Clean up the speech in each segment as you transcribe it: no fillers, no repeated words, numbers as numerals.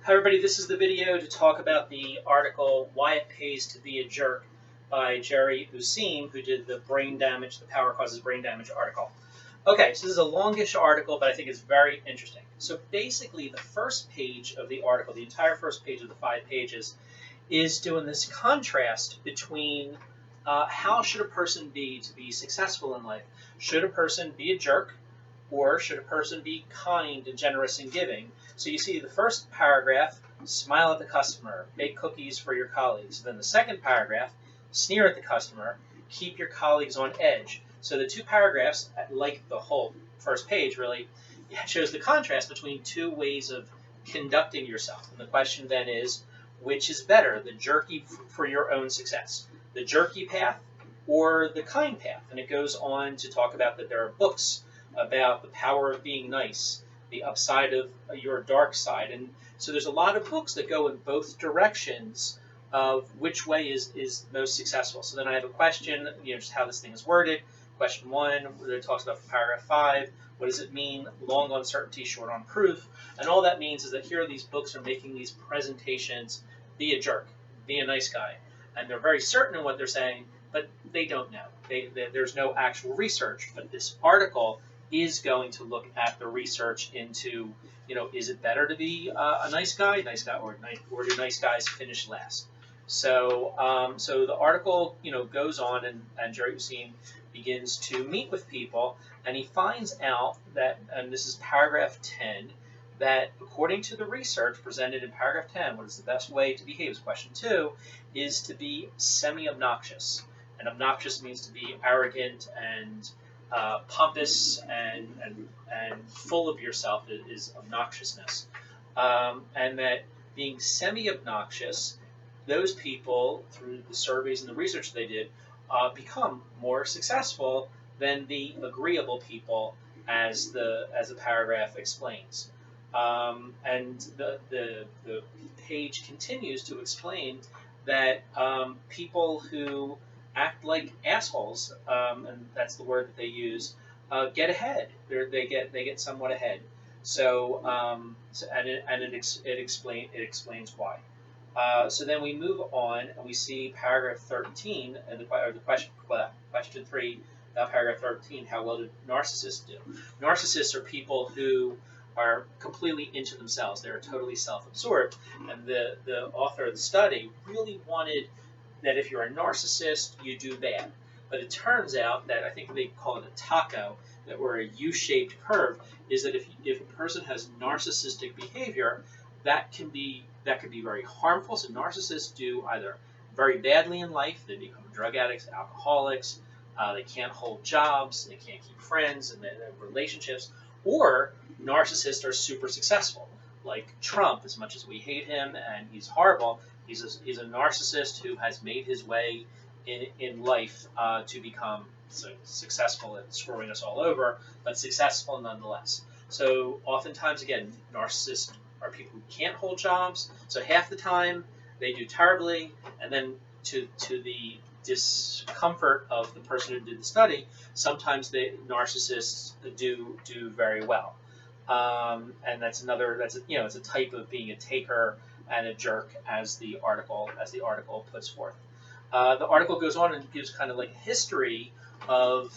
Hi everybody, this is the video to talk about the article Why It Pays to Be a Jerk by Jerry Useem, who did the Power Causes Brain Damage article. Okay, so this is a longish article, but I think it's very interesting. So basically the first page of the article, the entire first page of the 5 pages, is doing this contrast between how should a person be to be successful in life. Should a person be a jerk? Or should a person be kind and generous and giving? So you see the first paragraph, smile at the customer, bake cookies for your colleagues. Then the second paragraph, sneer at the customer, keep your colleagues on edge. So the two paragraphs, like the whole first page really, shows the contrast between two ways of conducting yourself. And the question then is, which is better, the jerky for your own success? The jerky path or the kind path? And it goes on to talk about that there are books about the power of being nice, the upside of your dark side. And so there's a lot of books that go in both directions of which way is most successful. So then I have a question, just how this thing is worded. Question 1, where it talks about paragraph 5, what does it mean? Long on certainty, short on proof. And all that means is that here these books are making these presentations, be a jerk, be a nice guy. And they're very certain in what they're saying, but they don't know. There's no actual research. But this article is going to look at the research into, is it better to be a nice guy, or do nice guys finish last? So, so the article, goes on, and Jerry Useem begins to meet with people, and he finds out that, and this is paragraph 10, that according to the research presented in paragraph 10, what is the best way to behave, is question 2, is to be semi-obnoxious. And obnoxious means to be arrogant and pompous and full of yourself is obnoxiousness. And that being semi-obnoxious, those people, through the surveys and the research they did, become more successful than the agreeable people, as the paragraph explains. And the page continues to explain that people who act like assholes, and that's the word that they use, get ahead. They get somewhat ahead. So, it explains why. So then we move on, and we see paragraph 13, and the question 3, paragraph 13. How well do narcissists do? Narcissists are people who are completely into themselves. They're totally self-absorbed, and the author of the study really wanted that if you're a narcissist, you do bad. But it turns out that, I think they call it a taco, that we're a U-shaped curve, is that if a person has narcissistic behavior, that can be very harmful. So narcissists do either very badly in life, they become drug addicts, alcoholics, they can't hold jobs, they can't keep friends and relationships, or narcissists are super successful, like Trump. As much as we hate him and he's horrible, he's a narcissist who has made his way in life to become successful at screwing us all over, but successful nonetheless. So oftentimes, again, narcissists are people who can't hold jobs, so half the time they do terribly, and then to the discomfort of the person who did the study, sometimes the narcissists do very well. And that's it's a type of being a taker and a jerk, as the article puts forth. The article goes on and gives kind of like history of,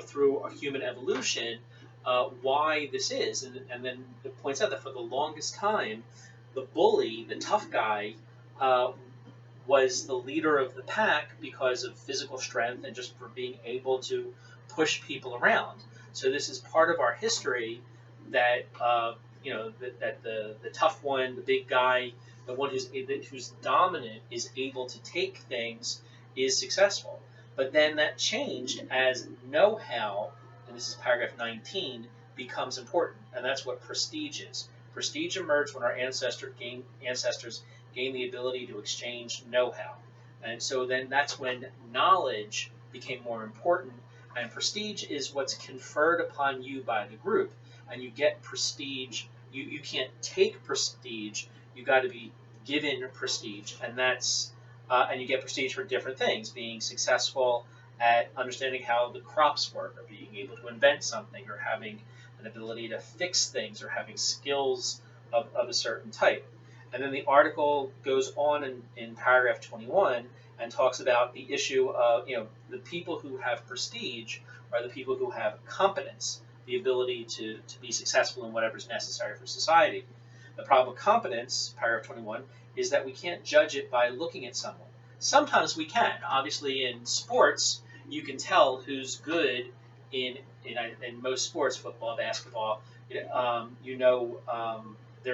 through a human evolution, why this is, and then it points out that for the longest time, the bully, the tough guy, was the leader of the pack because of physical strength and just for being able to push people around. So this is part of our history, that that the tough one, the big guy, the one who's dominant, is able to take things, is successful. But then that changed as know-how, and this is paragraph 19, becomes important, and that's what prestige is. Prestige emerged when our ancestors gained the ability to exchange know-how, and so then that's when knowledge became more important, and prestige is what's conferred upon you by the group, and you get prestige. You can't take prestige. You got to be given prestige, and that's and you get prestige for different things: being successful at understanding how the crops work, or being able to invent something, or having an ability to fix things, or having skills of a certain type. And then the article goes on in paragraph 21 and talks about the issue of, the people who have prestige are the people who have competence, the ability to be successful in whatever's necessary for society. The problem with competence, paragraph 21, is that we can't judge it by looking at someone. Sometimes we can. Obviously, in sports, you can tell who's good in most sports, football, basketball. They're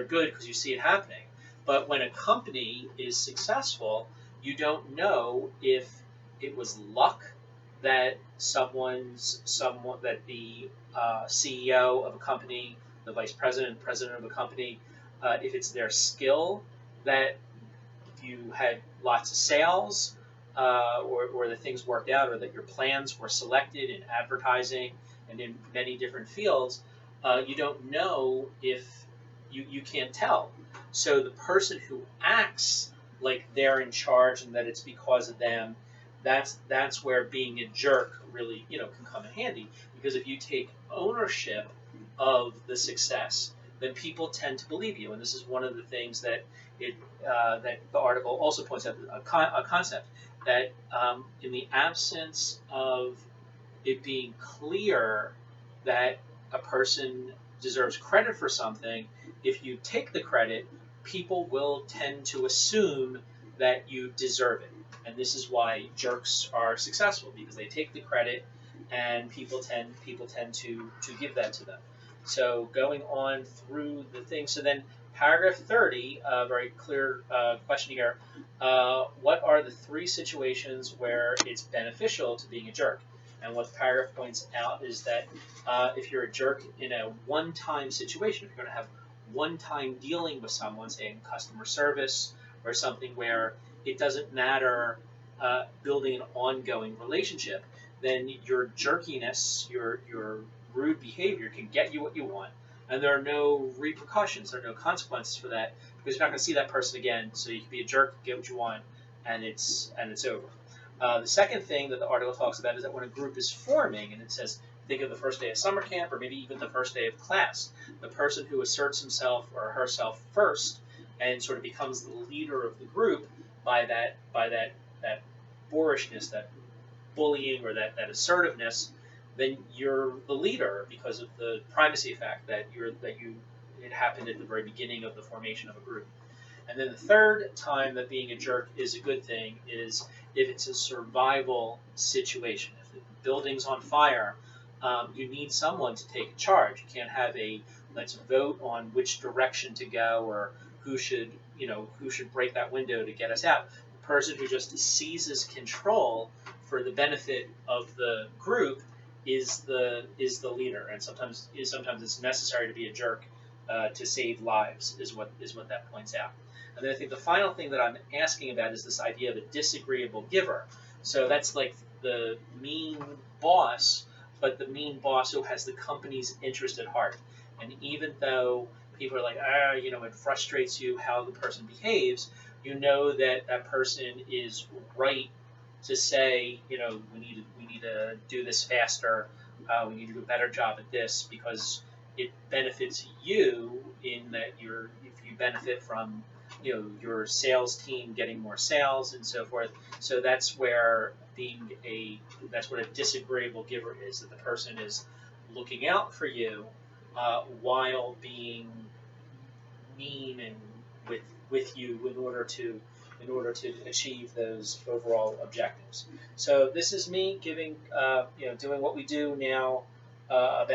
good because you see it happening. But when a company is successful, you don't know if it was luck that that the CEO of a company, the vice president, president of a company, if it's their skill that you had lots of sales, or that things worked out, or that your plans were selected in advertising and in many different fields. You don't know if you can't tell. So the person who acts like they're in charge and that it's because of them, that's where being a jerk really can come in handy, because if you take ownership of the success, then people tend to believe you. And this is one of the things that that the article also points out, a concept that in the absence of it being clear that a person deserves credit for something, if you take the credit, people will tend to assume that you deserve it. And this is why jerks are successful, because they take the credit and people tend to give that to them. So going on through the thing, so then paragraph 30, very clear question here. What are the 3 situations where it's beneficial to being a jerk? And what the paragraph points out is that if you're a jerk in a one-time situation, if you're going to have one-time dealing with someone, say in customer service or something where it doesn't matter building an ongoing relationship, then your jerkiness, your rude behavior can get you what you want, and there are no repercussions, there are no consequences for that, because you're not going to see that person again. So you can be a jerk, get what you want, and it's over. The second thing that the article talks about is that when a group is forming, and it says, think of the first day of summer camp, or maybe even the first day of class, the person who asserts himself or herself first and sort of becomes the leader of the group by that boorishness, that bullying, or that assertiveness, then you're the leader because of the primacy fact that it happened at the very beginning of the formation of a group. And then the third time that being a jerk is a good thing is if it's a survival situation. If the building's on fire, you need someone to take charge. You can't have a let's vote on which direction to go, or who should break that window to get us out. The person who just seizes control for the benefit of the group is the leader. And sometimes it's necessary to be a jerk to save lives, is what that points out. And then I think the final thing that I'm asking about is this idea of a disagreeable giver. So that's like the mean boss, but the mean boss who has the company's interest at heart. And even though people are like, it frustrates you how the person behaves, you know that that person is right to say, we need to do this faster. We need to do a better job at this, because it benefits you in that if you benefit from your sales team getting more sales and so forth. So that's where that's what a disagreeable giver is, that the person is looking out for you while being mean and with you in order to achieve those overall objectives. So this is me giving doing what we do now on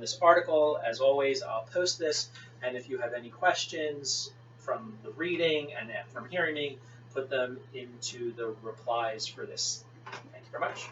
this article. As always, I'll post this, and if you have any questions from the reading and from hearing me, put them into the replies for this. Thank you very much.